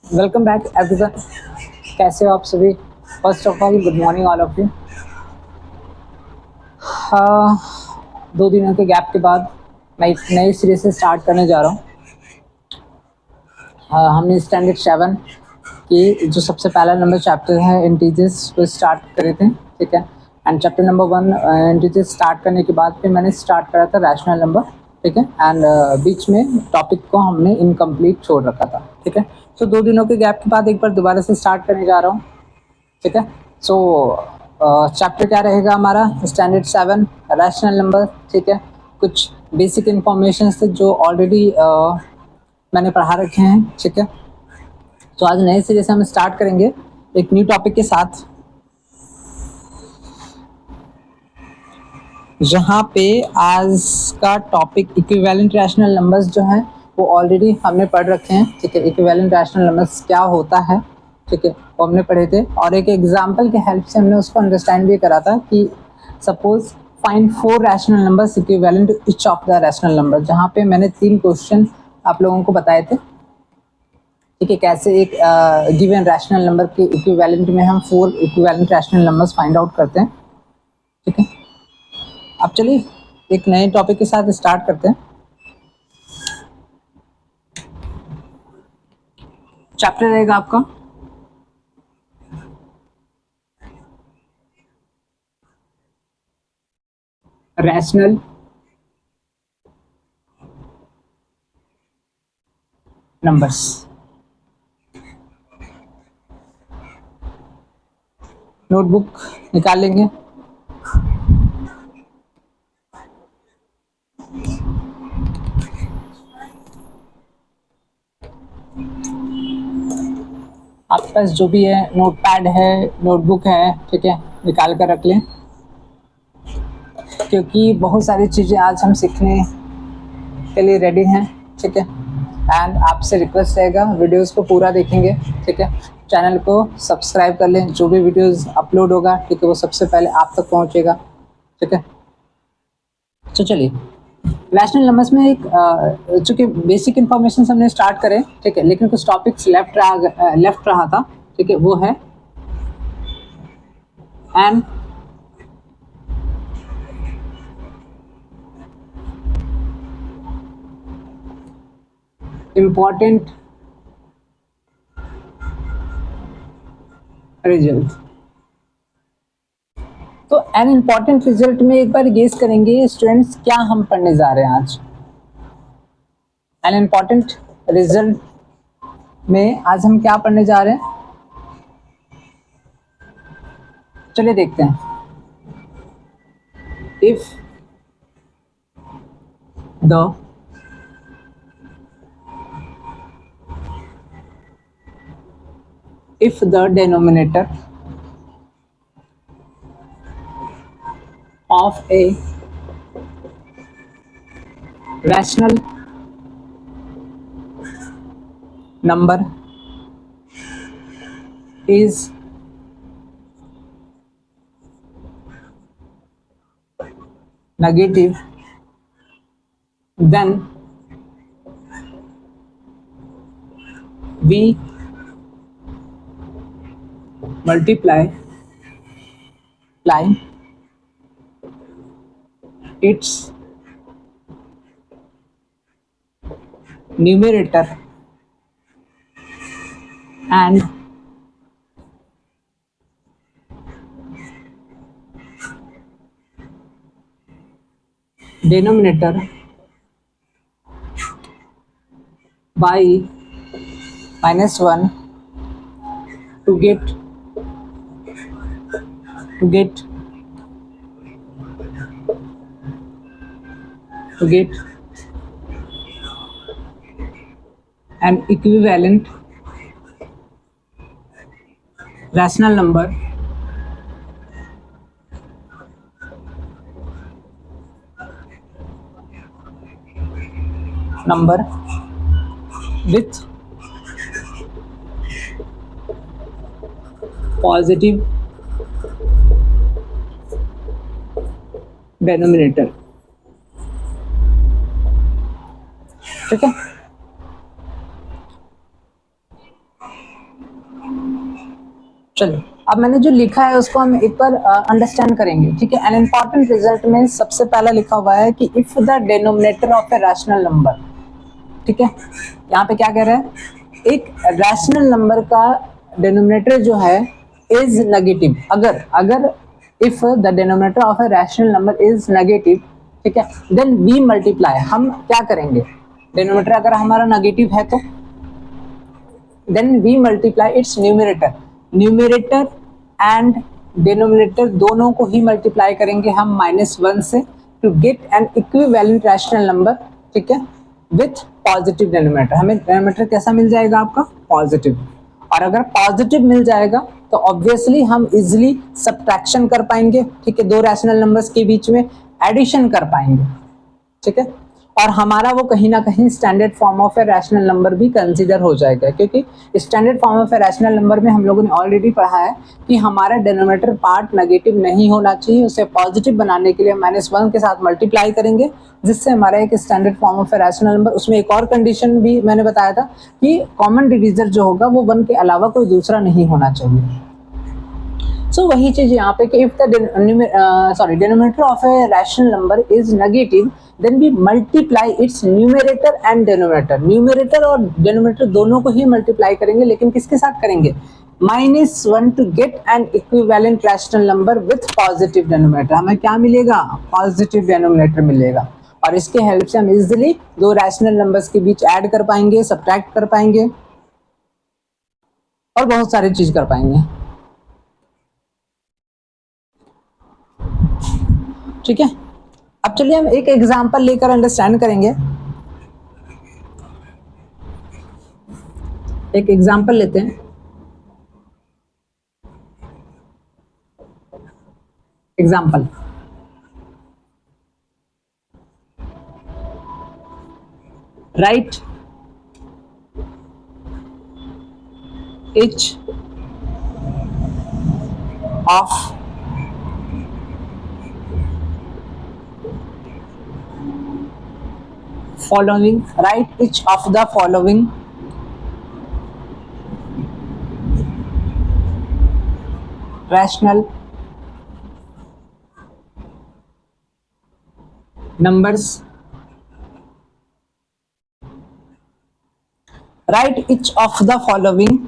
Welcome back everyone. कैसे हो आप सभी? First of all good morning all of you. 2 दिनों के गैप के बाद मैं एक नई सीरीज से स्टार्ट करने जा रहा हूँ। हमने स्टैंडर्ड 7 की जो सबसे पहला नंबर चैप्टर है इंटीजर्स को स्टार्ट करे थे, ठीक है। And chapter number 1 integers start करने के बाद फिर मैंने स्टार्ट करा था रैशनल नंबर, ठीक है। एंड बीच में टॉपिक को हमने इनकम्प्लीट छोड़ रखा था, ठीक है। तो 2 दिनों के गैप के बाद एक बार दोबारा से स्टार्ट करने जा रहा हूँ, ठीक है। सो चैप्टर क्या रहेगा हमारा? स्टैंडर्ड 7 रैशनल नंबर, ठीक है। कुछ बेसिक इंफॉर्मेशन थे जो ऑलरेडी मैंने पढ़ा रखे हैं, ठीक है। तो आज नए सिरे से हम स्टार्ट करेंगे एक न्यू टॉपिक के साथ, जहाँ पे आज का टॉपिक इक्विवेलेंट रैशनल नंबर्स जो हैं वो ऑलरेडी हमने पढ़ रखे हैं, ठीक है। इक्विवेलेंट रैशनल नंबर्स क्या होता है, ठीक है, वो हमने पढ़े थे। और एक एग्जांपल के हेल्प से हमने उसको अंडरस्टैंड भी करा था कि suppose find 4 rational numbers equivalent to each of the rational number, जहाँ पे मैंने 3 क्वेश्चन आप लोगों को बताए थे, ठीक है। कैसे एक गिवन रैशनल नंबर के इक्विवेलेंट में हम 4 equivalent rational numbers find out करते हैं, ठीक है। अब चलिए एक नए टॉपिक के साथ स्टार्ट करते हैं। चैप्टर रहेगा आपका रैशनल नंबर्स। नोटबुक निकाल लेंगे। आपके पास जो भी है, नोटपैड है, नोटबुक है, ठीक है, निकाल कर रख लें, क्योंकि बहुत सारी चीज़ें आज हम सीखने के लिए रेडी हैं, ठीक है। एंड आपसे रिक्वेस्ट रहेगा वीडियोस को पूरा देखेंगे, ठीक है। चैनल को सब्सक्राइब कर लें, जो भी वीडियोस अपलोड होगा, ठीक है, वो सबसे पहले आप तक पहुंचेगा, ठीक है। तो चलिए रैशनल नंबर्स में एक चूँकि बेसिक इन्फॉर्मेशन हमने स्टार्ट करें, ठीक है, लेकिन कुछ टॉपिक्स लेफ्ट रहा था, ठीक है। वो है एन इम्पॉर्टेंट रिजल्ट। तो एन इम्पॉर्टेंट रिजल्ट में एक बार गेस करेंगे स्टूडेंट्स, क्या हम पढ़ने जा रहे हैं आज? एन इम्पॉर्टेंट रिजल्ट में आज हम क्या पढ़ने जा रहे हैं? चलिए देखते हैं। If the denominator of a rational number is negative, then we multiply its numerator and denominator by -1 to get an equivalent rational number with positive denominator, ठीक है। चलो अब मैंने जो लिखा है उसको हम एक बार अंडरस्टैंड करेंगे, ठीक है। एन इम्पॉर्टेंट रिजल्ट में सबसे पहला लिखा हुआ है कि if the denominator of a rational number, ठीक है, यहाँ पे क्या कह रहे हैं, एक रैशनल नंबर का डिनोमिनेटर जो है इज नेगेटिव, अगर if the denominator of a rational number is negative, ठीक है, देन वी मल्टीप्लाई, हम क्या करेंगे, डिनोमिनेटर अगर हमारा नेगेटिव है तो then we multiply its numerator, numerator and denominator दोनों को ही मल्टीप्लाई करेंगे हम -1 से to get an equivalent rational number, ठीक है, विथ पॉजिटिव डिनोमिनेटर। हमें डिनोमिनेटर कैसा मिल जाएगा आपका, पॉजिटिव, और अगर पॉजिटिव मिल जाएगा तो ऑब्वियसली हम इजिली सब्ट्रैक्शन कर पाएंगे, ठीक है, दो रैशनल नंबर्स के बीच में एडिशन कर पाएंगे, ठीक है, और हमारा वो कहीं ना कहीं standard form of a rational number भी कंसीडर हो जाएगा, क्योंकि standard form of a rational number में हम लोगों ने ऑलरेडी पढ़ा है कि हमारा डिनोमिनेटर पार्ट नेगेटिव नहीं होना चाहिए, उसे पॉजिटिव बनाने के लिए -1 के साथ मल्टीप्लाई करेंगे, जिससे हमारा एक standard form of a rational number. उसमें एक और कंडीशन भी मैंने बताया था कि कॉमन डिविजर जो होगा वो 1 के अलावा कोई दूसरा नहीं होना चाहिए। सो वही चीज यहाँ पे कि if the denominator of a rational number is negative then we multiply its numerator and denominator, numerator और डिनोमिनेटर दोनों को ही मल्टीप्लाई करेंगे, लेकिन किसके साथ करेंगे, -1 to get an equivalent rational number with positive denominator. हमें क्या मिलेगा, पॉजिटिव डिनोमिनेटर मिलेगा, और इसके हेल्प से हम इजिली दो रैशनल नंबर्स के बीच ऐड कर पाएंगे, सब्ट्रैक्ट कर पाएंगे और बहुत सारी चीज कर पाएंगे, ठीक है। अब चलिए हम एक एग्जांपल लेकर अंडरस्टैंड करेंगे। एक एग्जांपल लेते हैं, example right each of following, write each of the following rational numbers, write each of the following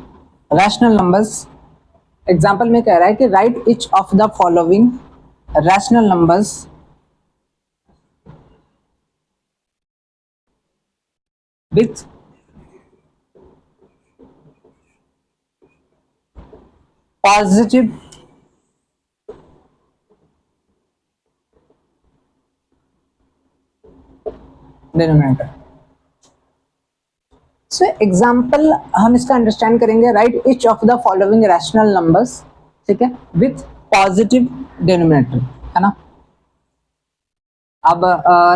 rational numbers। Example में कह रहा है कि write each of the following rational numbers with positive denominator। So example हम इसका understand करेंगे, write each of the following rational numbers, ठीक है, विथ पॉजिटिव डिनोमिनेटर, है ना। अब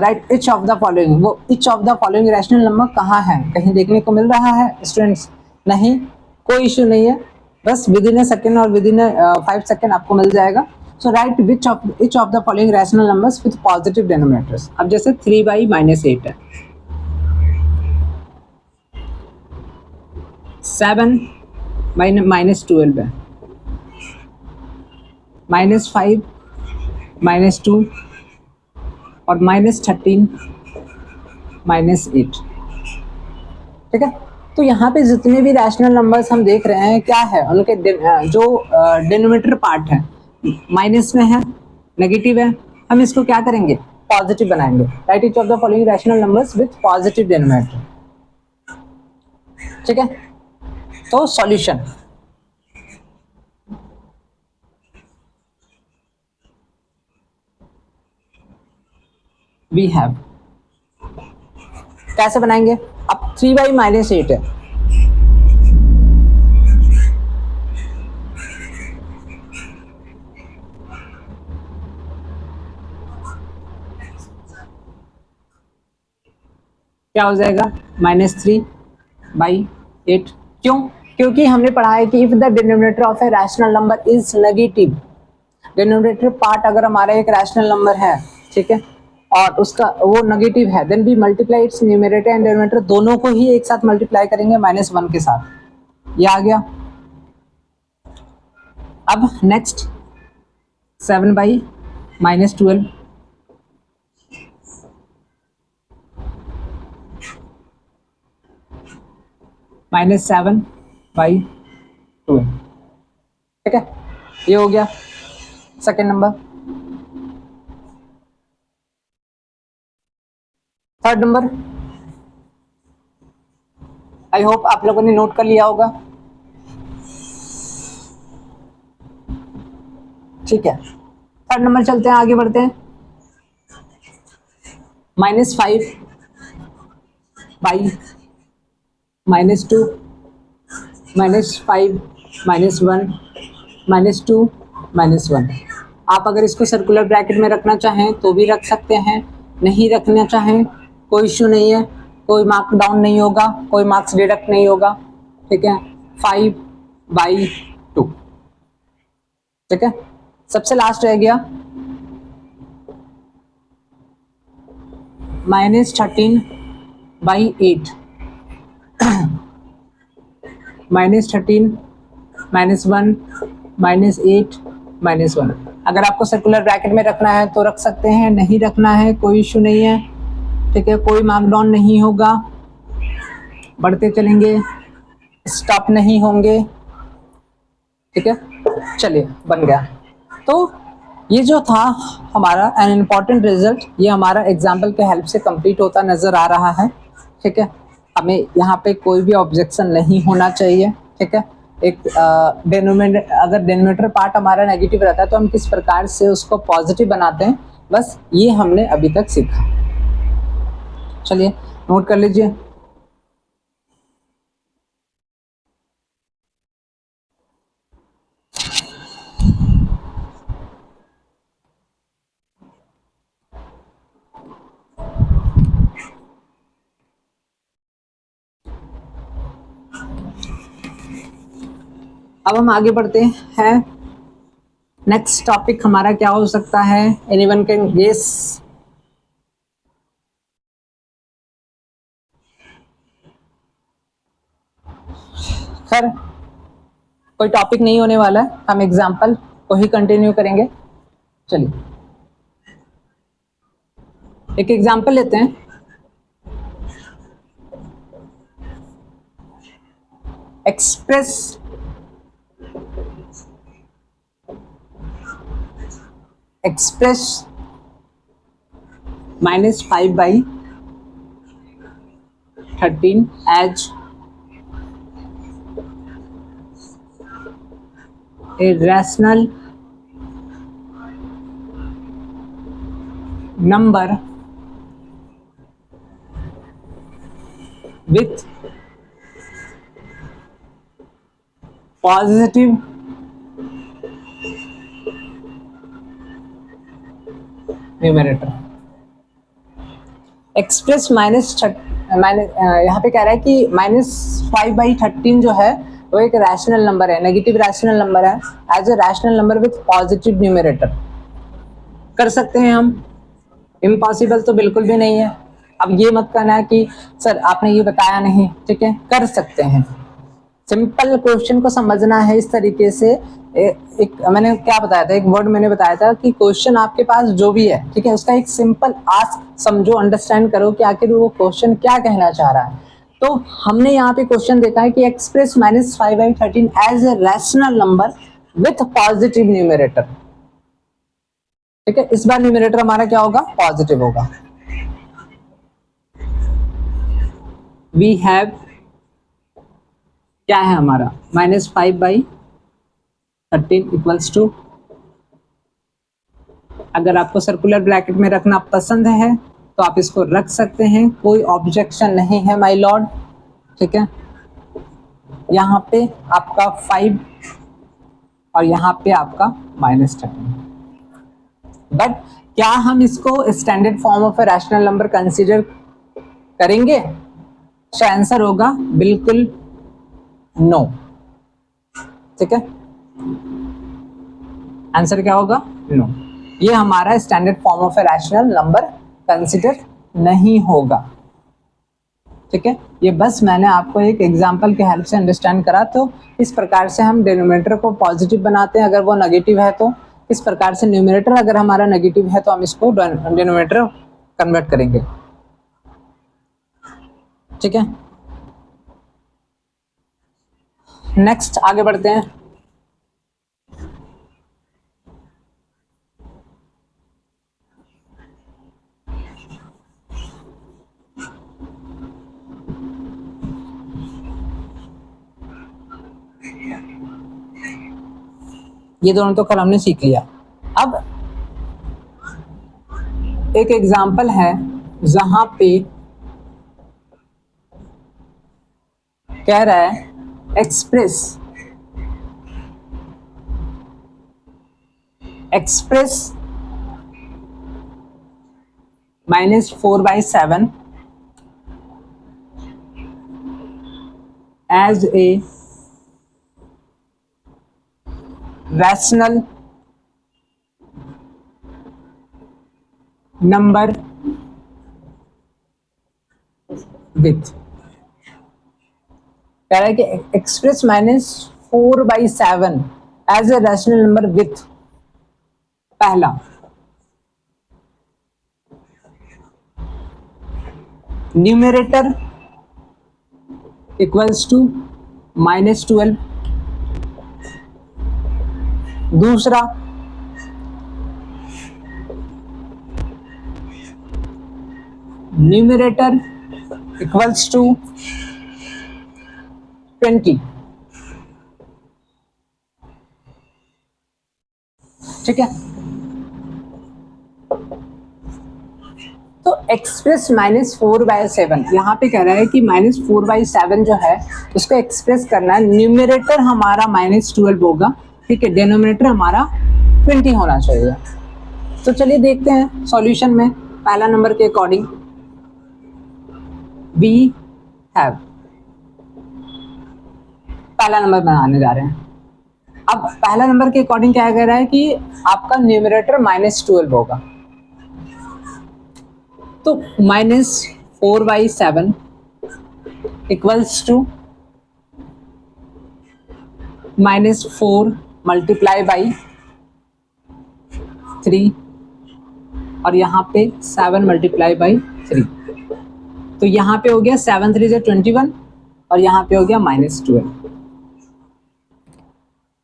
write each of the following, वो each of the following rational number कहाँ है, कहीं देखने को मिल रहा है स्टूडेंट्स, नहीं, कोई इश्यू नहीं है, बस विद इन ए सेकेंड और विद इन ए 5 सेकेंड आपको मिल जाएगा। So write which of each of the following rational numbers with positive denominators. अब जैसे 3/-8 है, 7/-12 है, -5, -2 और -13, -8, ठीक है। तो यहाँ पे जितने भी रैशनल नंबर्स हम देख रहे हैं क्या है, उनके जो डिनोमिनेटर पार्ट है माइनस में है, नेगेटिव है, हम इसको क्या करेंगे, पॉजिटिव बनाएंगे। Right each of the following rational numbers with positive denominator, ठीक है। तो सॉल्यूशन, वी हैव, कैसे बनाएंगे, अब 3/-8 है, क्या हो जाएगा, -3/8। क्यों, क्योंकि हमने पढ़ा है कि if the denominator of a rational number is negative, denominator part अगर हमारा एक रैशनल नंबर है, ठीक है, और उसका वो नेगेटिव है, then we multiply its numerator and denominator दोनों को ही एक साथ मल्टीप्लाई करेंगे -1 के साथ। ये आ गया, अब नेक्स्ट 7/-12 -7/12, ठीक है, ये हो गया second number. Third number, I hope आप लोगों ने नोट कर लिया होगा, ठीक है। थर्ड नंबर चलते हैं, आगे बढ़ते हैं। -5/-2, -5, -1, -2, -1। आप अगर इसको सर्कुलर ब्रैकेट में रखना चाहें तो भी रख सकते हैं, नहीं रखना चाहें कोई इश्यू नहीं है, कोई मार्क डाउन नहीं होगा, कोई मार्क्स डिडक्ट नहीं होगा, ठीक है। 5/2, ठीक है। सबसे लास्ट रह गया -13/8, -13, -1, -8, -1। अगर आपको सर्कुलर ब्रैकेट में रखना है तो रख सकते हैं, नहीं रखना है कोई इशू नहीं है, ठीक है, कोई मार्क डाउन नहीं होगा, बढ़ते चलेंगे, स्टॉप नहीं होंगे, ठीक है। चलिए, बन गया। तो ये जो था हमारा एन इम्पॉर्टेंट रिजल्ट, ये हमारा एग्जाम्पल के हेल्प से कंप्लीट होता नज़र आ रहा है, ठीक है। हमें यहाँ पे कोई भी ऑब्जेक्शन नहीं होना चाहिए, ठीक है। एक अगर डिनोमिनेटर पार्ट हमारा नेगेटिव रहता है तो हम किस प्रकार से उसको पॉजिटिव बनाते हैं, बस ये हमने अभी तक सीखा। चलिए नोट कर लीजिए। अब हम आगे बढ़ते हैं। नेक्स्ट टॉपिक हमारा क्या हो सकता है? Anyone can guess? खैर कोई टॉपिक नहीं होने वाला है, हम एग्जाम्पल को ही कंटिन्यू करेंगे। चलिए एक एग्जाम्पल लेते हैं। Express -5/13 as a rational number with positive numerator. Express यहाँ पे कह रहा है कि -5/13 जो है वो एक रैशनल नंबर है, नेगेटिव रैशनल नंबर है, as a rational number with positive numerator. कर सकते हैं हम, इम्पॉसिबल तो बिल्कुल भी नहीं है। अब ये मत कहना है कि सर आपने ये बताया नहीं, ठीक है, कर सकते हैं। सिंपल क्वेश्चन को समझना है इस तरीके से। एक मैंने क्या बताया था, एक वर्ड मैंने बताया था कि क्वेश्चन आपके पास जो भी है, ठीक है, उसका एक सिंपल आस्क समझो, अंडरस्टैंड करो कि आखिर वो क्वेश्चन क्या कहना चाह रहा है। तो हमने यहाँ पे क्वेश्चन देखा है कि express -5/13 as a rational number with positive numerator, ठीक है। इस बार न्यूमरेटर हमारा क्या होगा? पॉजिटिव होगा। वी हैव क्या है हमारा -5/13 इक्वल्स टू, अगर आपको सर्कुलर ब्रैकेट में रखना पसंद है तो आप इसको रख सकते हैं, कोई ऑब्जेक्शन नहीं है माय लॉर्ड, ठीक है। यहाँ पे आपका 5 और यहाँ पे आपका -13। बट क्या हम इसको standard form of a rational number consider करेंगे? तो आंसर होगा बिल्कुल नो, ठीक है। आंसर क्या होगा? नो। ये हमारा standard form of a rational number consider नहीं होगा, ठीक है, ये बस मैंने आपको एक एग्जांपल के हेल्प से अंडरस्टैंड करा। तो इस प्रकार से हम डिनोमिनेटर को पॉजिटिव बनाते हैं अगर वो नेगेटिव है तो, इस प्रकार से न्यूमरेटर अगर हमारा नेगेटिव है तो हम इसको डिनोमिनेटर कन्वर्ट करेंगे। ठीक है, नेक्स्ट आगे बढ़ते हैं। ये दोनों तो कल हमने सीख लिया। अब एक एग्जांपल है जहां पे कह रहा है express -4/7 as a rational number with, कह रहा है कि express -4/7 as a rational number with, पहला न्यूमरेटर इक्वल्स टू -12, दूसरा न्यूमरेटर इक्वल्स टू 20। ठीक है, तो एक्सप्रेस -4/7 यहाँ पे कह रहा है कि -4/7 जो है उसको एक्सप्रेस करना है, न्यूमरेटर हमारा -12 होगा, ठीक है, डिनोमिनेटर हमारा 20 होना चाहिए। तो चलिए देखते हैं सॉल्यूशन में। पहला नंबर के अकॉर्डिंग वी हैव, पहला नंबर बनाने जा रहे हैं। अब पहला नंबर के अकॉर्डिंग क्या कह रहा है कि आपका न्यूमरेटर -12 होगा, तो -4/7 इक्वल्स टू -4 मल्टीप्लाई बाई 3 और यहाँ पे 7 मल्टीप्लाई बाई 3, तो यहाँ पे हो गया 7 3 21 और यहाँ पे हो गया -12।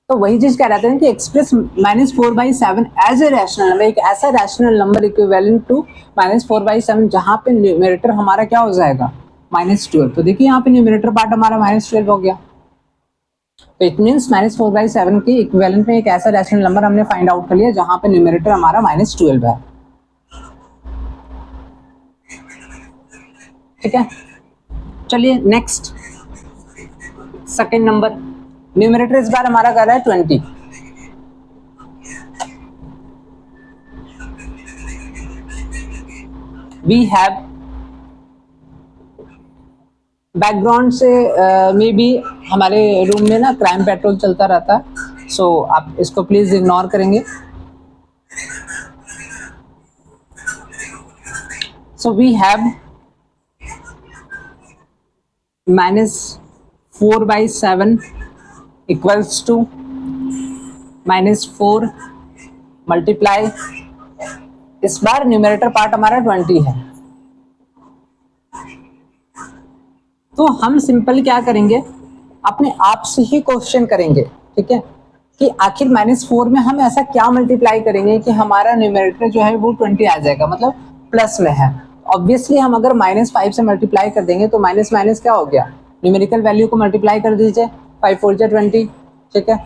तो वही चीज कह रहे थे कि express -4/7 as a rational number, एक ऐसा रैशनल नंबर इक्विवेलेंट टू -4/7 जहां पे न्यूमरेटर हमारा क्या हो जाएगा -12। तो देखिए यहाँ पे न्यूमरेटर पार्ट हमारा -12 हो गया, तो इट मीन्स -4/7 के इक्विवेलेंट में एक ऐसा रैशनल नंबर हमने फाइंड आउट कर लिया जहां पे न्यूमरेटर हमारा -12 है। ठीक है, चलिए नेक्स्ट सेकेंड नंबर, न्यूमरेटर इस बार हमारा कर रहा है 20। वी हैव, बैकग्राउंड से मे बी हमारे रूम में ना क्राइम पेट्रोल चलता रहता है, सो आप इसको प्लीज इग्नोर करेंगे। So we have -4/7 equals to -4 multiply, इस बार न्यूमरेटर पार्ट हमारा 20 है, तो हम सिंपल क्या करेंगे, अपने आप से ही क्वेश्चन करेंगे, ठीक है, कि आखिर -4 में हम ऐसा क्या मल्टीप्लाई करेंगे कि हमारा न्यूमरेटर जो है वो 20 आ जाएगा, मतलब प्लस में है। ऑब्वियसली हम अगर -5 से मल्टीप्लाई कर देंगे तो माइनस माइनस क्या हो गया, न्यूमेरिकल वैल्यू को मल्टीप्लाई कर दीजिए, 5 4 जा 20, ठीक है।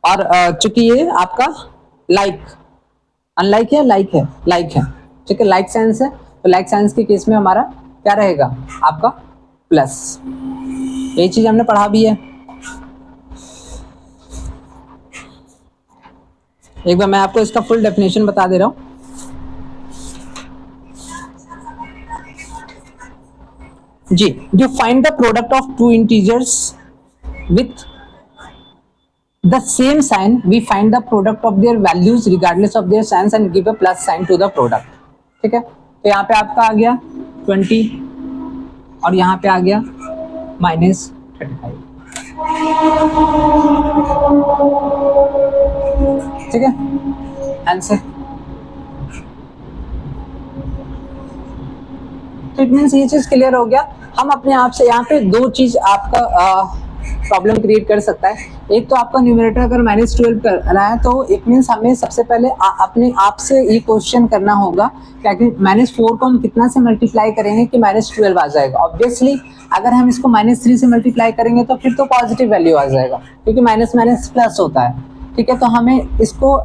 और चूंकि ये आपका लाइक अनलाइक है, लाइक है, लाइक है, ठीक है, लाइक साइंस है, तो लाइक साइंस के केस में हमारा क्या रहेगा आपका प्लस, यही चीज हमने पढ़ा भी है। एक बार मैं आपको इसका फुल डेफिनेशन बता दे रहा हूं। जी, जो find the product of two integers with the same sign, we find the product of their values regardless of their signs and give a plus sign to the product, ठीक है। तो यहाँ पे आपका आ गया 20 और यहाँ पे आ गया -35। ठीक है, आंसर। तो इट मीन्स ये चीज क्लियर हो गया। हम अपने आप से यहाँ पे दो चीज आपका प्रॉब्लम क्रिएट कर सकता है। एक तो आपका न्यूमरेटर अगर -12 कर रहा है तो इट मीन्स हमें सबसे पहले अपने आप से ये क्वेश्चन करना होगा कि -4 को हम कितना से मल्टीप्लाई करेंगे कि -12 आ जाएगा। ऑब्वियसली अगर हम इसको -3 से मल्टीप्लाई करेंगे तो फिर तो पॉजिटिव वैल्यू आ जाएगा, क्योंकि माइनस माइनस प्लस होता है। ठीक है, तो हमें इसको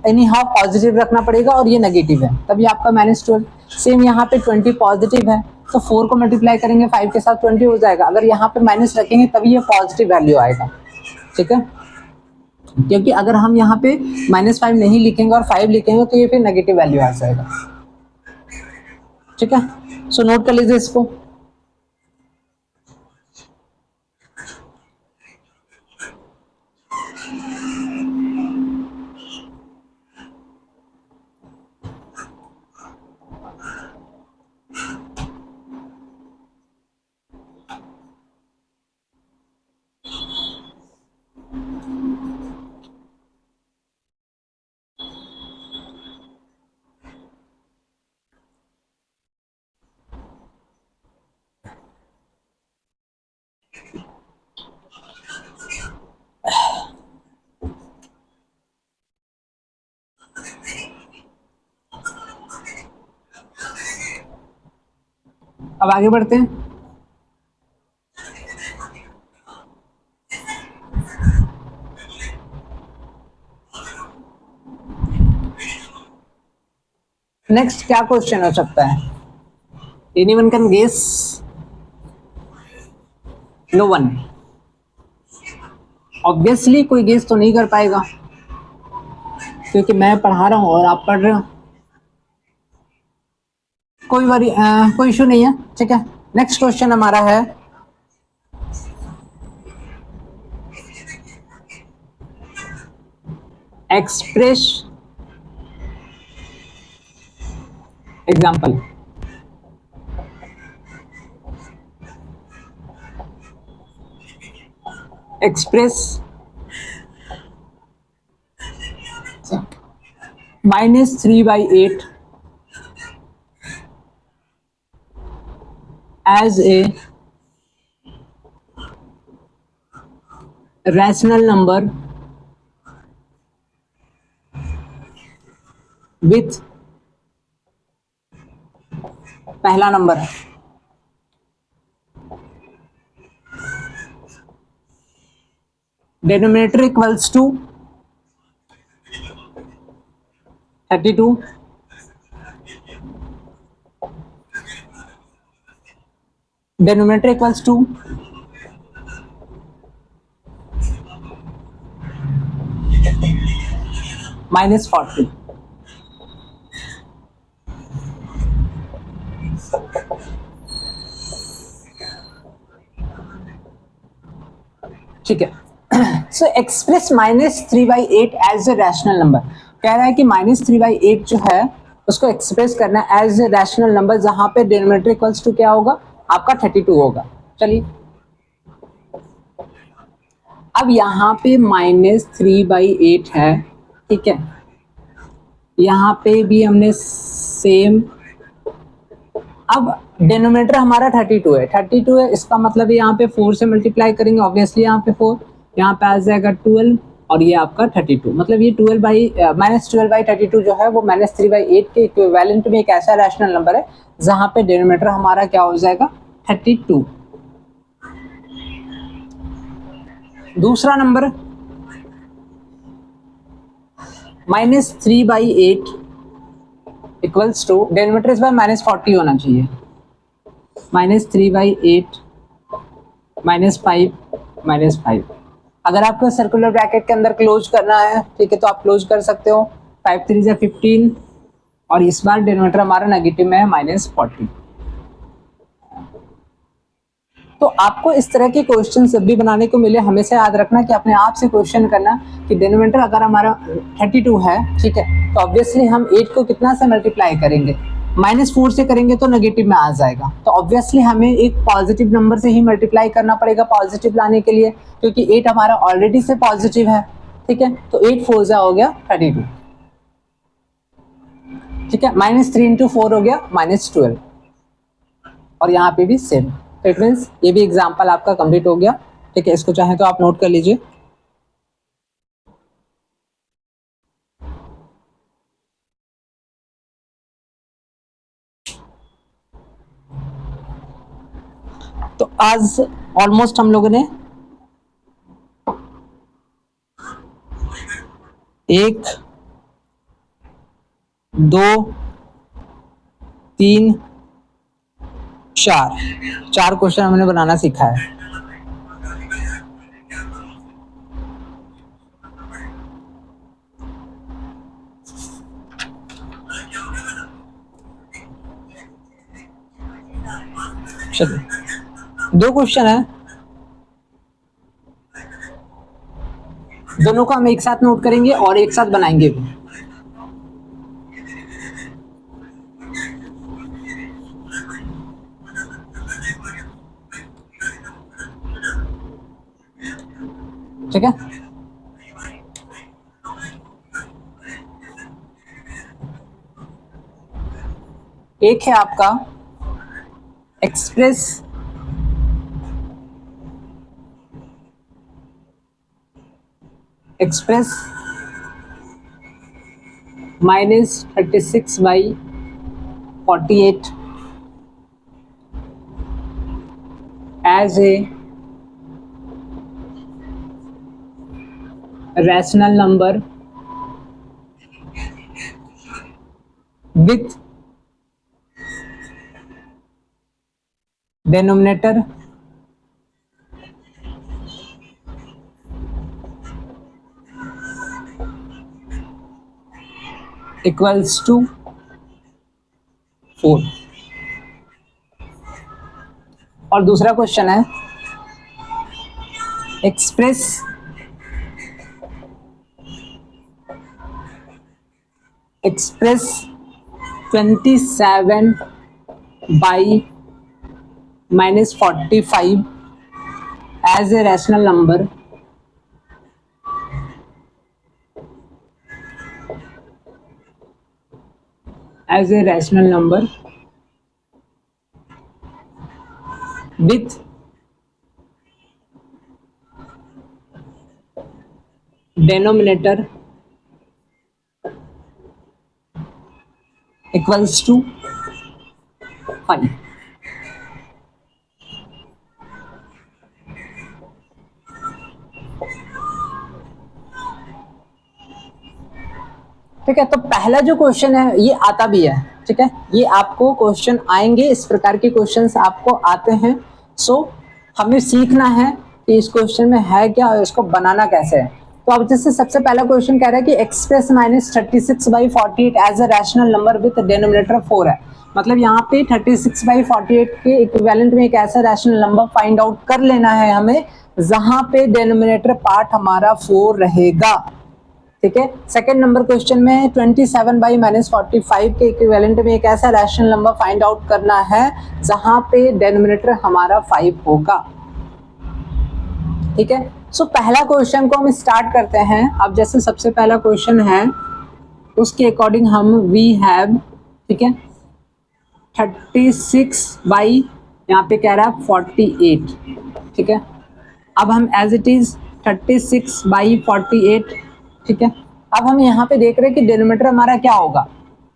एनी हाउ पॉजिटिव रखना पड़ेगा और ये नेगेटिव है, तभी आपका -12। सेम यहाँ पे 20 पॉजिटिव है तो 4 को मल्टीप्लाई करेंगे 5 के साथ 20 हो जाएगा। अगर यहाँ पे माइनस रखेंगे तभी ये पॉजिटिव वैल्यू आएगा। ठीक है, क्योंकि अगर हम यहाँ पे -5 नहीं लिखेंगे और 5 लिखेंगे तो ये फिर नेगेटिव वैल्यू आ जाएगा। ठीक है, सो नोट कर लीजिए इसको। अब आगे बढ़ते हैं। नेक्स्ट क्या क्वेश्चन हो सकता है? Anyone can guess? No one. Obviously कोई गेस तो नहीं कर पाएगा क्योंकि मैं पढ़ा रहा हूं और आप पढ़ रहे हो। कोई इशू नहीं है। ठीक है, नेक्स्ट क्वेश्चन हमारा है express example. Express -3/8 as a rational number with पहला नंबर है denominator equals to 32, denominator equals to -40। ठीक है, so express -3/8 as a rational number. कह रहा है कि -3/8 जो है उसको एक्सप्रेस करना है एज ए रैशनल नंबर, जहां पे डिनोमिनेटर इक्वल्स टू क्या होगा आपका 32 होगा। चलिए, अब यहाँ पे -3/8 है। ठीक है, यहाँ पे भी हमने सेम। अब डिनोमिनेटर हमारा 32 है, 32 है, इसका मतलब यहाँ पे 4 से मल्टीप्लाई करेंगे। ऑब्वियसली यहाँ पे 4, यहाँ पे आ जाएगा 12 और ये आपका 32। मतलब ये -12/32 जो है वो -3/8 के इक्विवेलेंट में एक ऐसा रैशनल नंबर है जहां पे डिनोमिनेटर हमारा क्या हो जाएगा 32। दूसरा नंबर -3/8 इक्वल्स टू, डिनोमिनेटर इस बार -40 होना चाहिए, -3/8 -5 अगर आपको सर्कुलर ब्रैकेट के अंदर क्लोज करना है, ठीक है, तो आप क्लोज कर सकते हो। 5 3 जा 15 और इस बार डिनोमिनेटर हमारा नेगेटिव में है -40। तो आपको इस तरह के क्वेश्चन जब भी बनाने को मिले हमेशा याद रखना कि अपने आप से क्वेश्चन करना कि डिनोमिनेटर अगर हमारा 32 है, ठीक है, तो ऑब्वियसली हम 8 को कितना से मल्टीप्लाई करेंगे -4 से करेंगे तो नेगेटिव में आ जाएगा, तो ऑब्वियसली हमें एक पॉजिटिव नंबर से ही मल्टीप्लाई करना पड़ेगा पॉजिटिव लाने के लिए, क्योंकि 8 हमारा ऑलरेडी से पॉजिटिव है, ठीक है। तो 8 4 जा हो गया 32, ठीक है। -3 × 4 हो गया -12, और यहाँ पे भी सेम। तो इट मीन्स ये भी एग्जाम्पल आपका कंप्लीट हो गया, ठीक है। इसको चाहे तो आप नोट कर लीजिए। तो आज ऑलमोस्ट हम लोगों ने 1 2 3 4 क्वेश्चन हमने बनाना सीखा है। चलिए 2 क्वेश्चन है, दोनों को हम एक साथ नोट करेंगे और एक साथ बनाएंगे भी। ठीक है। एक है आपका express -36/48 as a rational number with denominator equals to 4। और दूसरा क्वेश्चन है express express 27/-45 as a rational number with denominator equals to 5। ठीक है। तो पहला जो क्वेश्चन है ये आता भी है, ठीक है। ये आपको क्वेश्चन आएंगे, इस प्रकार के क्वेश्चंस आपको आते हैं। सो हमें सीखना है कि इस क्वेश्चन में है क्या और इसको बनाना कैसे है। तो अब जैसे सबसे पहला क्वेश्चन कह रहा है कि express -36/48 as a rational number with denominator 4 है। मतलब यहाँ पे 36/48 के इक्विवेलेंट में एक ऐसा रैशनल नंबर फाइंड आउट कर लेना है हमें जहां पे डिनोमिनेटर पार्ट हमारा 4 रहेगा, ठीक है। सेकंड नंबर क्वेश्चन में 27/-45 के इक्विवेलेंट में एक ऐसा रैशनल नंबर फाइंड आउट करना है जहां पे डिनोमिनेटर हमारा 5 होगा, ठीक है। सो पहला क्वेश्चन को हम स्टार्ट करते हैं। अब जैसे सबसे पहला क्वेश्चन है उसके अकॉर्डिंग हम वी हैव, ठीक है, 36 यहाँ पे कह रहा है 48, ठीक है। अब हम एज इट इज 36/48, ठीक है। अब हम यहाँ पे देख रहे हैं कि डिनोमिनेटर हमारा क्या होगा,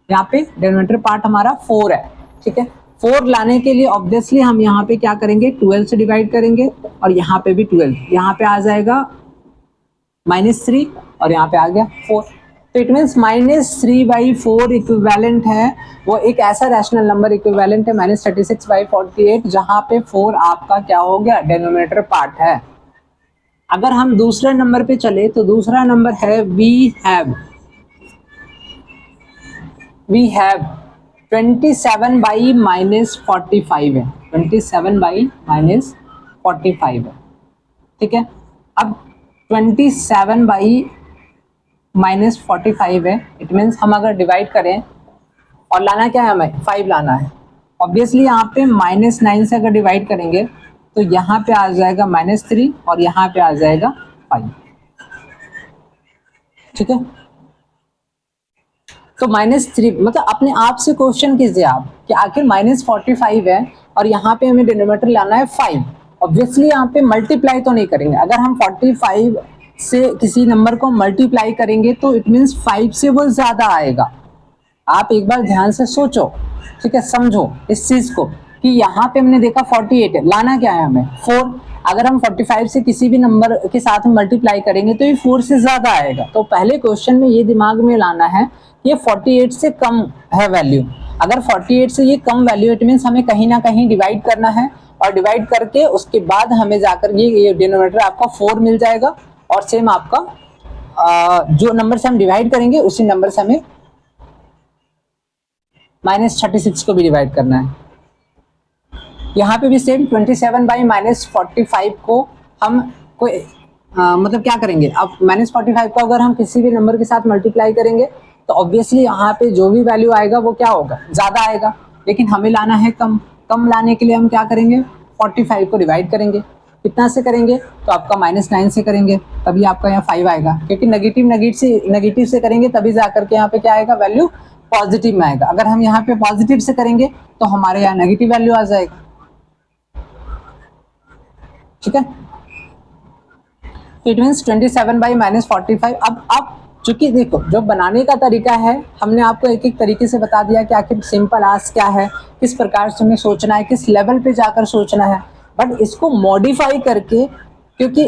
यहाँ पे डिनोमिनेटर पार्ट हमारा 4 है, ठीक है। 4 लाने के लिए ऑब्वियसली हम यहाँ पे क्या करेंगे, 12 से डिवाइड करेंगे, और यहाँ पे भी 12, यहाँ पे आ जाएगा -3 और यहाँ पे आ गया 4। तो इट मीन्स -3/4 इक्विवेलेंट है, वो एक ऐसा रैशनल नंबर इक्विवेलेंट है -36/48 जहाँ पे 4 आपका क्या हो गया, डिनोमिनेटर पार्ट है। अगर हम दूसरे नंबर पे चले तो दूसरा नंबर है वी हैव 27/-45 है, 27/-45 है, ठीक है। अब 27/-45 है, इट मीन्स हम अगर डिवाइड करें और लाना क्या है हमें, 5 लाना है। ऑब्वियसली यहाँ पे -9 से अगर डिवाइड करेंगे तो यहाँ पे आ जाएगा -3 और यहाँ पे आ जाएगा 5, ठीक है। तो -3 मतलब अपने आप से क्वेश्चन कीजिए आप कि आखिर -45 है और यहाँ पे हमें डिनोमिनेटर लाना है 5। ऑब्वियसली यहाँ पे मल्टीप्लाई तो नहीं करेंगे, अगर हम 45 से किसी नंबर को मल्टीप्लाई करेंगे तो इट मीन्स 5 से वो ज्यादा आएगा। आप एक बार ध्यान से सोचो, ठीक है, समझो इस चीज को कि यहाँ पे हमने देखा 48 है, लाना क्या है हमें 4। अगर हम 45 से किसी भी नंबर के साथ मल्टीप्लाई करेंगे तो ये 4 से ज्यादा आएगा। तो पहले क्वेश्चन में ये दिमाग में लाना है ये 48 से कम है वैल्यू। अगर 48 से ये कम वैल्यू इट मीन्स हमें कहीं ना कहीं डिवाइड करना है और डिवाइड करके उसके बाद हमें जाकर ये डिनोमिनेटर आपका 4 मिल जाएगा और सेम आपका जो नंबर से हम डिवाइड करेंगे उसी नंबर से हमें -36 को भी डिवाइड करना है। यहाँ पे भी सेम 27 - 45 को हम कोई मतलब क्या करेंगे, अब -45 को अगर हम किसी भी नंबर के साथ मल्टीप्लाई करेंगे तो ऑब्वियसली यहाँ पे जो भी वैल्यू आएगा वो क्या होगा, ज्यादा आएगा। लेकिन हमें लाना है कम, कम लाने के लिए हम क्या करेंगे 45 को डिवाइड करेंगे। कितना से करेंगे तो आपका -9 से करेंगे तभी आपका यहाँ 5 आएगा, क्योंकि नेगेटिव से करेंगे तभी जाकर के यहाँ पे क्या आएगा वैल्यू पॉजिटिव में आएगा। अगर हम यहाँ पे पॉजिटिव से करेंगे तो हमारे यहाँ नेगेटिव वैल्यू आ जाएगा, ठीक है। It means 27 - 45। अब चूंकि देखो जो बनाने का तरीका है हमने आपको एक एक तरीके से बता दिया कि आखिर सिंपल आस्क क्या है, किस प्रकार से हमें सोचना है, किस लेवल पे जाकर सोचना है। बट इसको मॉडिफाई करके, क्योंकि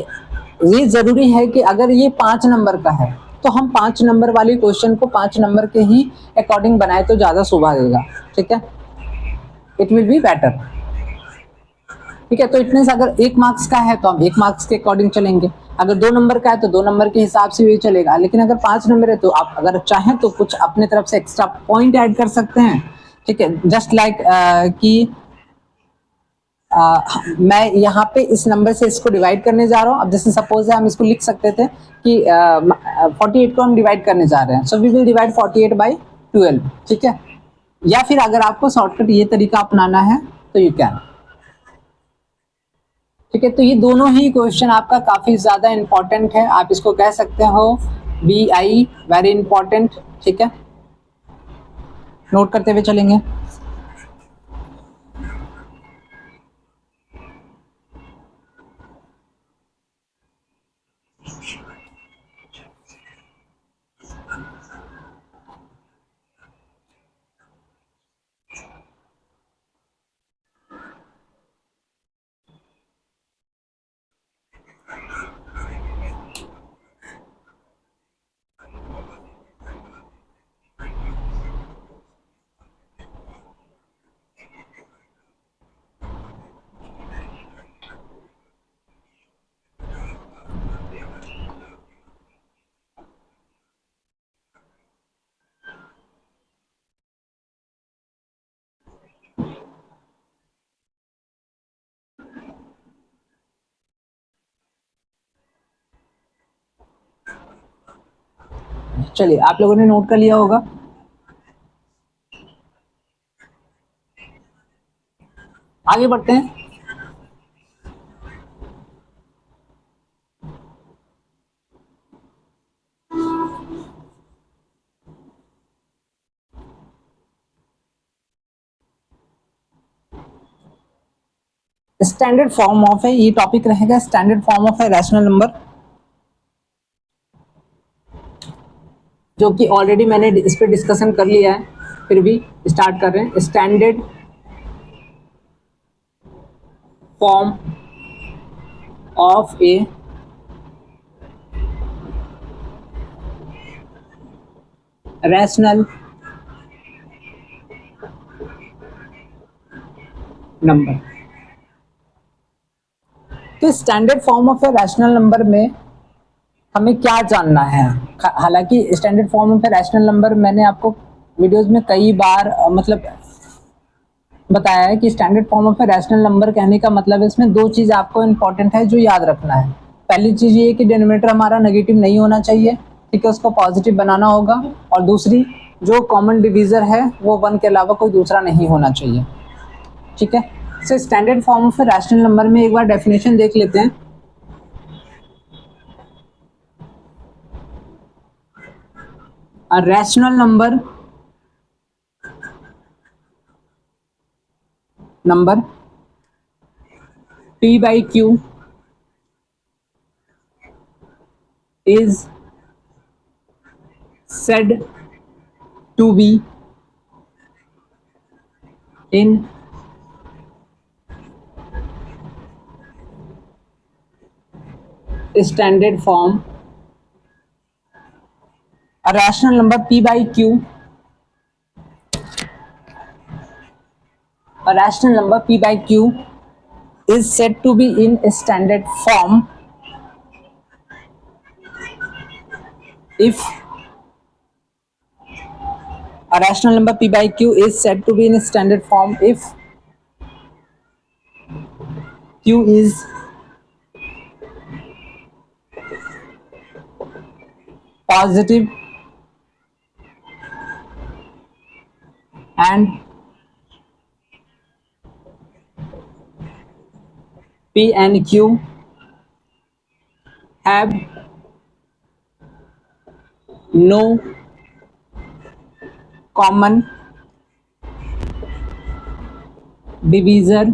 ये जरूरी है कि अगर ये 5 नंबर का है तो हम 5 नंबर वाली क्वेश्चन को 5 नंबर के ही अकॉर्डिंग बनाए तो ज्यादा शोभा देगा, ठीक है, इट विल बी बेटर, ठीक है। तो इट मीन्स अगर 1 मार्क्स का है तो हम 1 मार्क्स के अकॉर्डिंग चलेंगे, अगर 2 नंबर का है तो 2 नंबर के हिसाब से भी चलेगा। लेकिन अगर 5 नंबर है तो आप अगर चाहें तो कुछ अपने तरफ से एक्स्ट्रा पॉइंट ऐड कर सकते हैं, ठीक है। जस्ट लाइक कि मैं यहाँ पे इस नंबर से इसको डिवाइड करने जा रहा हूँ। अब जैसे सपोज है हम इसको लिख सकते थे कि 48 को हम डिवाइड करने जा रहे हैं, so we will divide 48 by 12, ठीक है। या फिर अगर आपको शॉर्टकट ये तरीका अपनाना है तो यू कैन, ठीक है। तो ये दोनों ही क्वेश्चन आपका काफी ज्यादा इंपॉर्टेंट है, आप इसको कह सकते हो VI वेरी इंपॉर्टेंट, ठीक है। नोट करते हुए चलेंगे। चलिए आप लोगों ने नोट कर लिया होगा, आगे बढ़ते हैं। स्टैंडर्ड फॉर्म ऑफ है, ये टॉपिक रहेगा स्टैंडर्ड फॉर्म ऑफ है रैशनल नंबर, जो कि ऑलरेडी मैंने इस पर डिस्कशन कर लिया है, फिर भी स्टार्ट कर रहे हैं। Standard form of a rational number. तो standard form of a rational number में हमें क्या जानना है। हालांकि standard form of a rational number मैंने आपको वीडियोस में कई बार मतलब बताया है कि standard form of a rational number कहने का मतलब इसमें 2 चीज आपको इंपॉर्टेंट है जो याद रखना है। पहली चीज ये कि डिनोमिनेटर हमारा नेगेटिव नहीं होना चाहिए, ठीक है, उसको पॉजिटिव बनाना होगा। और दूसरी जो कॉमन डिवीजर है वो 1 के अलावा कोई दूसरा नहीं होना चाहिए। ठीक है, so standard form of rational number में एक बार डेफिनेशन देख लेते हैं। अ rational number p by q is said to be in standard form. A rational number p by q, a rational number p by q is said to be in standard form if a rational number p by q is said to be in standard form if q is positive and p and q have no common divisor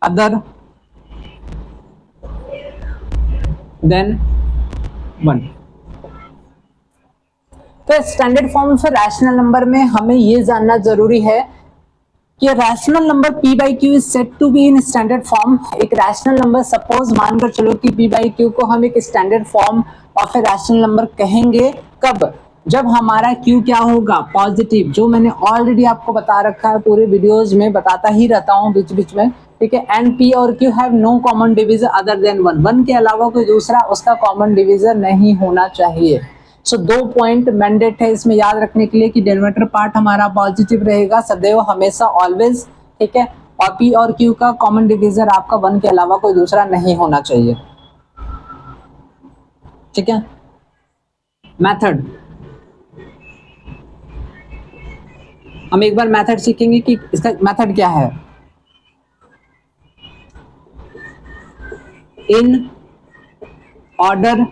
other than 1। तो standard form से rational number में हमें ये जानना जरूरी है कि rational number p by q is set to be in standard form. एक रैशनल नंबर सपोज मानकर चलो कि p बाई क्यू को हम एक standard form of a rational number कहेंगे कब, जब हमारा q क्या होगा, पॉजिटिव, जो मैंने ऑलरेडी आपको बता रखा है, पूरे वीडियोस में बताता ही रहता हूँ बीच बीच में। ठीक है, एंड p और q have no common divisor other than 1, 1 के अलावा कोई दूसरा उसका कॉमन डिवीजर नहीं होना चाहिए। सो 2 पॉइंट मैंडेट है इसमें याद रखने के लिए कि डिनोमिनेटर पार्ट हमारा पॉजिटिव रहेगा सदैव, हमेशा, ऑलवेज। ठीक है, और p और q का कॉमन डिवीजर आपका 1 के अलावा कोई दूसरा नहीं होना चाहिए। ठीक है, मेथड, हम एक बार मेथड सीखेंगे कि इसका मेथड क्या है। In order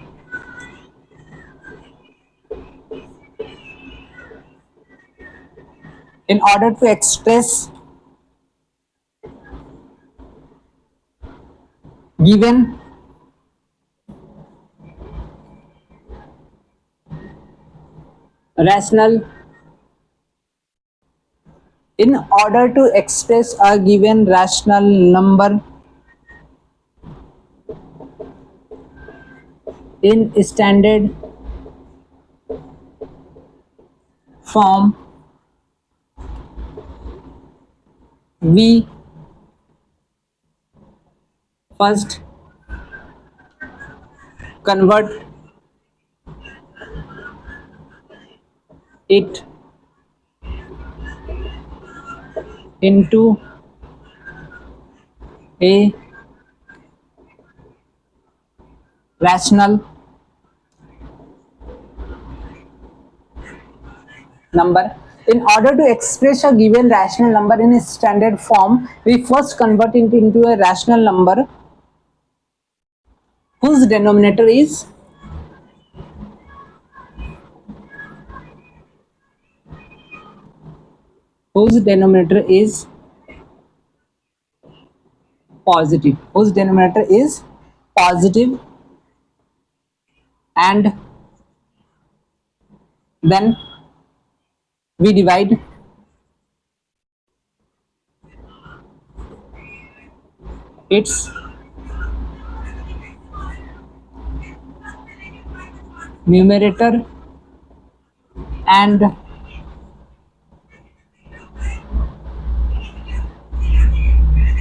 to express given rational, in order to express a given rational number in standard form, we first convert it into a rational number. In order to express a given rational number in a standard form, we first convert it into a rational number whose denominator is positive, and then we divide its numerator and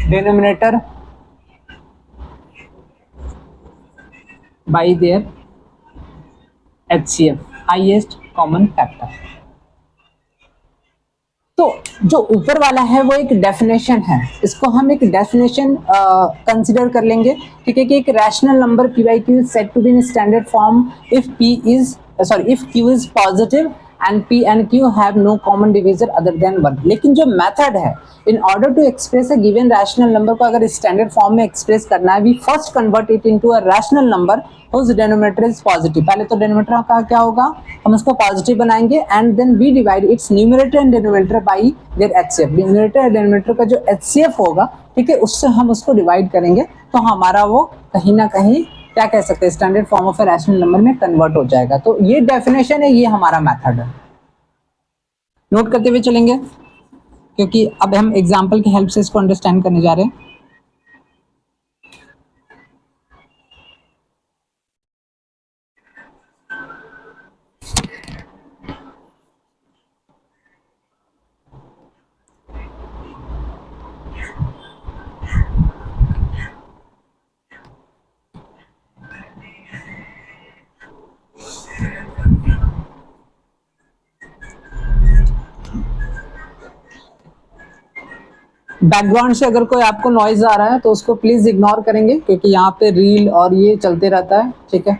denominator by their HCF, highest common factor. तो जो ऊपर वाला है वो एक definition है, इसको हम एक डेफिनेशन कंसिडर कर लेंगे। ठीक है, कि एक rational number p by q is said to be in standard form if p is sorry, if Q is positive and P and Q have no common divisor other than 1. लेकिन जो method है, in order to express a given rational number को अगर standard form में express करना है, we first convert it into a rational number whose denominator is positive. पहले तो डिनोमिनेटर का क्या होगा, हम उसको पॉजिटिव बनाएंगे and then we divide its numerator and denominator by their HCF. Numerator and denominator का जो एचसीएफ होगा, ठीक है, उससे हम उसको डिवाइड करेंगे तो हमारा वो कहीं ना कहीं क्या कह सकते हैं, standard form of a rational number में कन्वर्ट हो जाएगा. तो ये डेफिनेशन है, ये हमारा मेथड है. नोट करते हुए चलेंगे क्योंकि अब हम एग्जांपल की हेल्प से इसको अंडरस्टैंड करने जा रहे हैं. बैकग्राउंड से अगर कोई आपको नॉइज आ रहा है तो उसको प्लीज इग्नोर करेंगे क्योंकि यहाँ पे रील और ये चलते रहता है, ठीक है,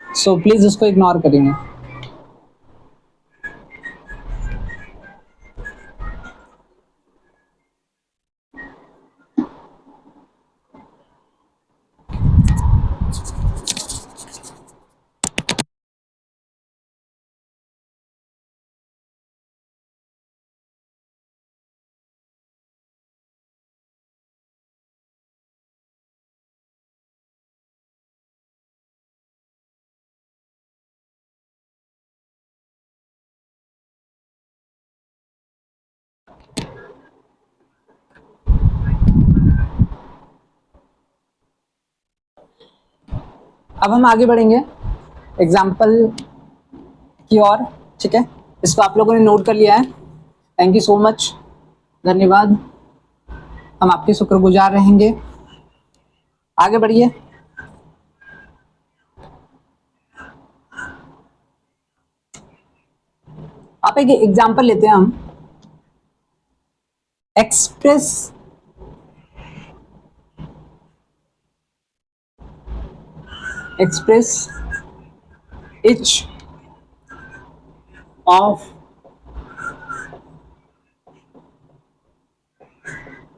सो प्लीज उसको इग्नोर करेंगे. अब हम आगे बढ़ेंगे एग्जाम्पल की ओर, ठीक है. इसको आप लोगों ने नोट कर लिया है, थैंक यू सो मच, धन्यवाद, हम आपके शुक्रगुजार रहेंगे. आगे बढ़िए. आप एक एग्जाम्पल लेते हैं हम. Express each of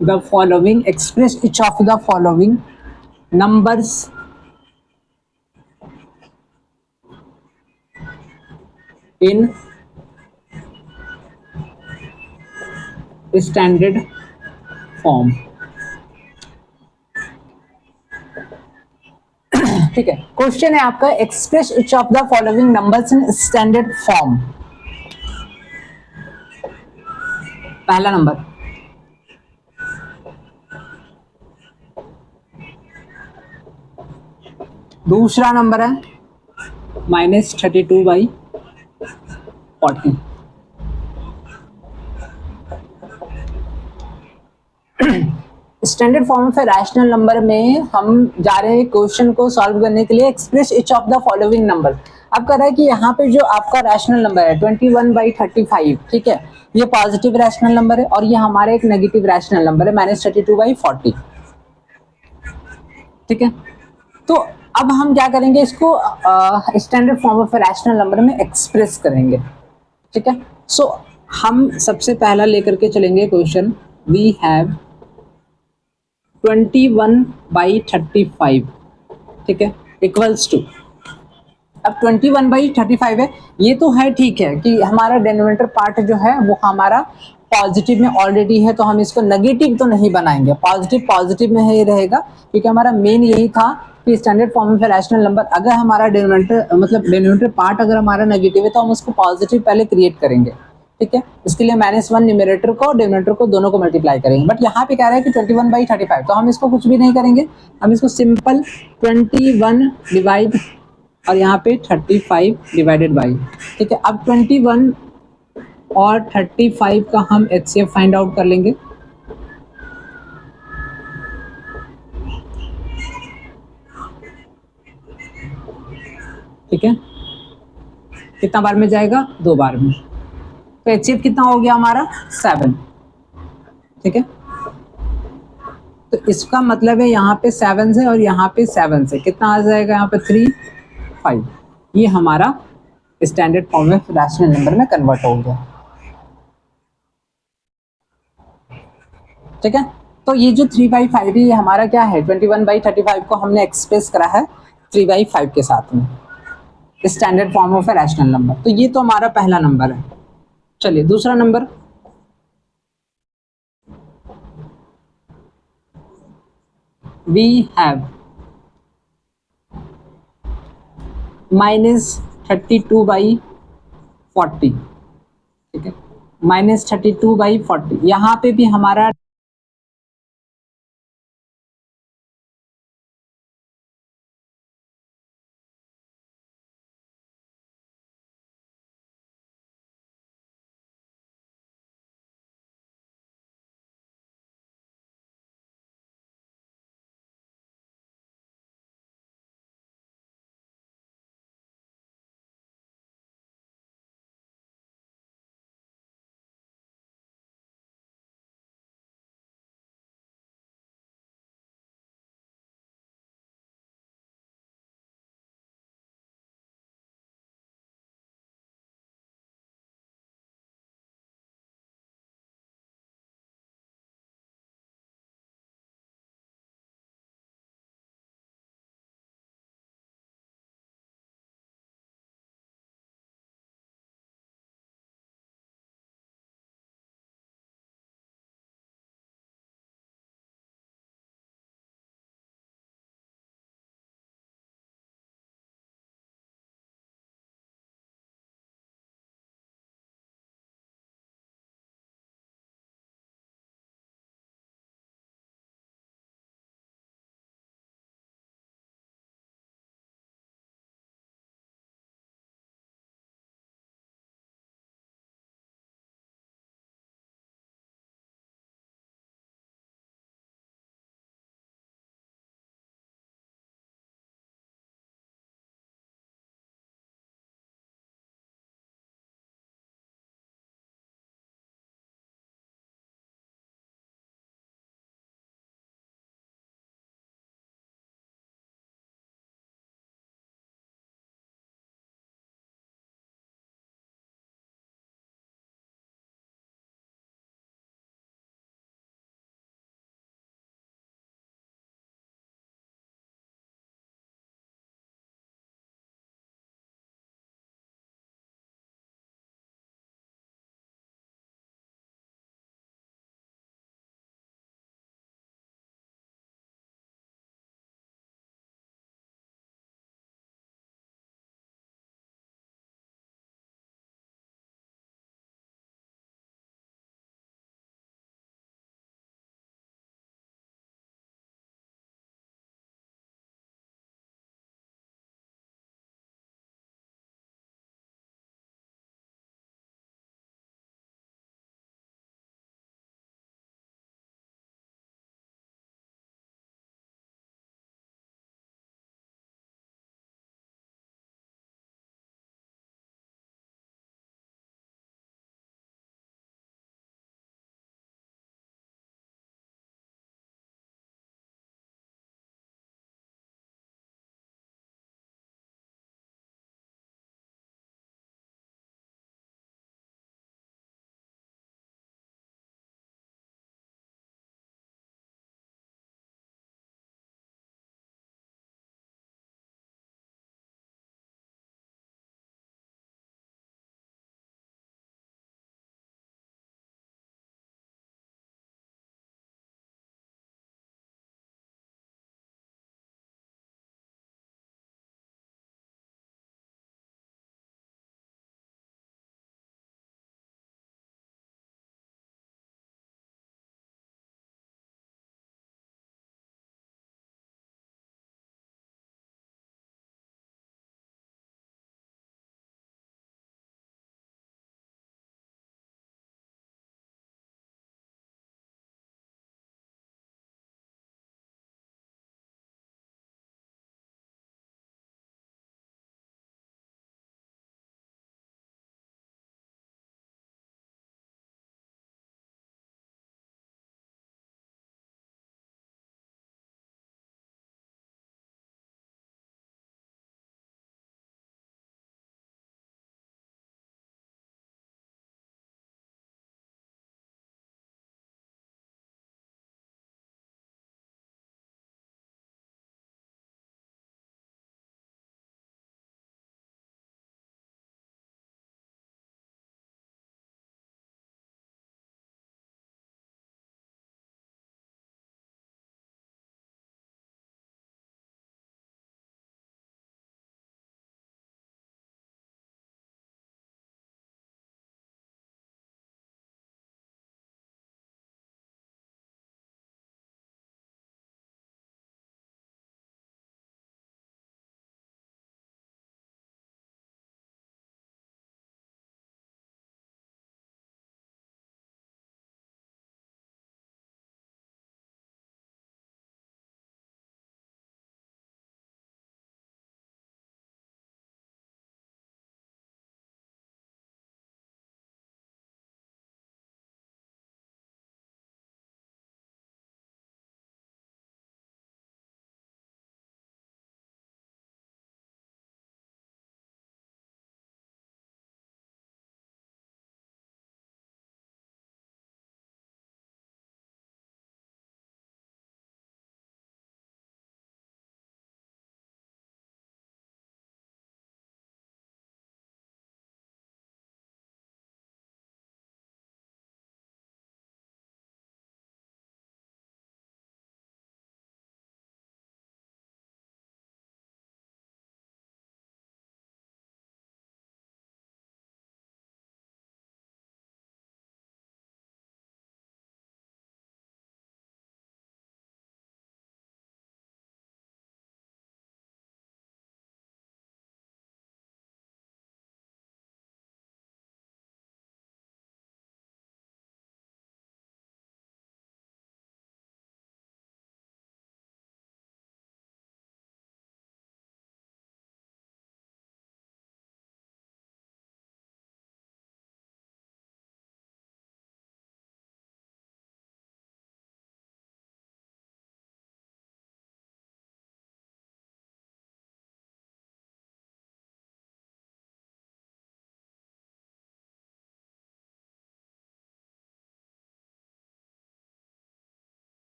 the following, express each of the following numbers in standard form. ठीक है, क्वेश्चन है आपका express each of the following numbers in standard form. पहला नंबर, दूसरा नंबर है -32/40. Standard form of a rational number में हम जा रहे हैं क्वेश्चन को सॉल्व करने के लिए. Express each of the following number. अब कह रहा है कि यहाँ पे जो आपका रैशनल नंबर है 21/35, ठीक है, ये पॉजिटिव रैशनल नंबर है और ये हमारा एक नेगेटिव रैशनल नंबर है -32/40, ठीक है. तो अब हम क्या करेंगे, इसको standard form of a rational number में एक्सप्रेस करेंगे, ठीक है. सो हम सबसे पहला लेकर के चलेंगे क्वेश्चन. वी हैव 21/35, ठीक है, इक्वल्स टू. अब 21/35 है, ये तो है, ठीक है, कि हमारा डिनोमिनेटर पार्ट जो है वो हमारा पॉजिटिव में ऑलरेडी है, तो हम इसको नेगेटिव तो नहीं बनाएंगे, पॉजिटिव में ही रहेगा क्योंकि हमारा मेन यही था कि standard form of rational number अगर हमारा डिनोमिनेटर मतलब डिनोमिनेटर पार्ट अगर हमारा नेगेटिव है तो हम उसको पॉजिटिव पहले क्रिएट करेंगे, ठीक है. इसके लिए -1 न्यूमरेटर को डिनोमिनेटर को दोनों को मल्टीप्लाई करेंगे. बट यहाँ पे कह रहा है कि 21/35, तो हम इसको कुछ भी नहीं करेंगे, हम इसको सिंपल 21 डिवाइड और यहाँ पे 35 डिवाइडेड बाई, ठीक है. अब 21 और 35 का हम एचसीएफ फाइंड आउट कर लेंगे. ठीक है, कितना बार में जाएगा, 2 बार में, तो एचसीएफ कितना हो गया हमारा 7, ठीक है. तो इसका मतलब है यहाँ पे 7 से और यहाँ पे 7 से कितना आ जाएगा, यहाँ पे 3 5, ये हमारा स्टैंडर्ड फॉर्म में रैशनल नंबर में कन्वर्ट हो गया। ठीक है, तो ये जो 3/5 ये हमारा क्या है, 21/35 को हमने एक्सप्रेस करा है 3/5 के साथ में, standard form of a rational number. तो ये तो हमारा पहला नंबर है। चलिए दूसरा नंबर, वी हैव -32/40। ठीक है, -32/40, यहाँ पे भी हमारा